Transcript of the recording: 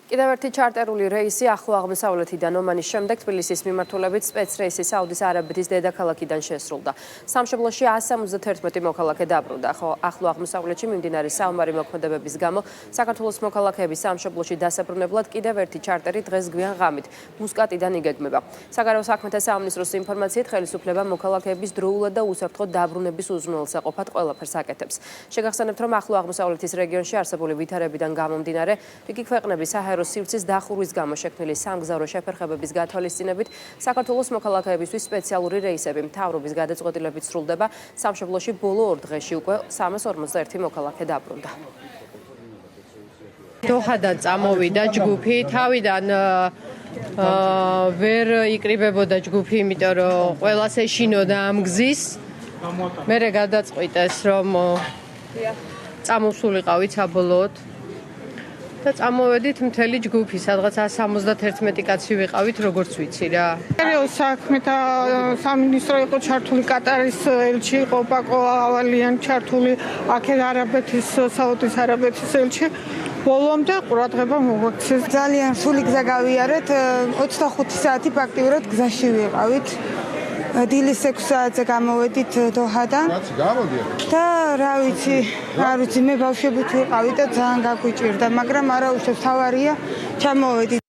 კიდევ ერთი ჩარტერული რეისი ახლო აღმოსავლეთიდან ომანის შემდეგ თბილისის მიმართულებით სპეცრეისი საუდის არაბეთის დედაქალაქიდან შესრულდა. სამშობლოში 171 მოქალაქე დაბრუნდა. ახლო აღმოსავლეთში მიმდინარე საომარი მოქმედებების გამო საქართველოს მოქალაქეების სამშობლოში დასაბრუნებლად კიდევ ერთი ჩარტერი დღეს გვიან ღამით მუსკატიდან იგეგმება. საგარეო საქმეთა სამინისტროს ინფორმაციით ხელისუფლება მოქალაქეების დროულად და უსაფრთხოდ დაბრუნების უზრუნველსაყოფად ყველაფერს აკეთებს. შეგახსენებთ, რომ ახლო აღმოსავლეთის რეგიონში არსებული ვითარებიდან გამომდინარე რიგი ქვეყნების სივრცის დახურვის გამო შექმნილი სამგზავრო შეფერხებების გათვალისწინებით საქართველოს მოქალაქეებისთვის სპეციალური რეისები მთავრობის გადაწყვეტილებით სრულდება. სამშობლოში ბოლო 2 დღეში უკვე 351 მოქალაქე დაბრუნდა. დოჰადან წამოვიდა ჯგუფი, თავიდან ვერ იკრიბებოდა ჯგუფი, იმიტომ რომ ყველას ეშინოდა ამ გზის. მერე გადაწყვიტეს, რომ წამოსულიყავით საბოლოოდ. და წამოვედით მთელი ჯგუფი, სადღაც 171 კაცი ვიყავით, როგორც ვიცი რა. საგარეო საქმეთა სამინისტრო იყო ჩართული, კატარის ელჩი იყო პაკო ავალიანი ჩართული, აქეთ არაბეთის, საუდის არაბეთის ელჩი. ბოლომდე ყურადღება მოგვაქცეს. ძალიან სული გზა გავიარეთ, 25 საათი ფაქტიურად გზაში ვიყავით. დილის 6 საათზე გამოვედით დოჰადან. და რა ვიცი, მე ბავშვებით ვიყავი და ძალიან გაგვიჭირდა, მაგრამ არა უშავს თავარია, ჩამოვედით.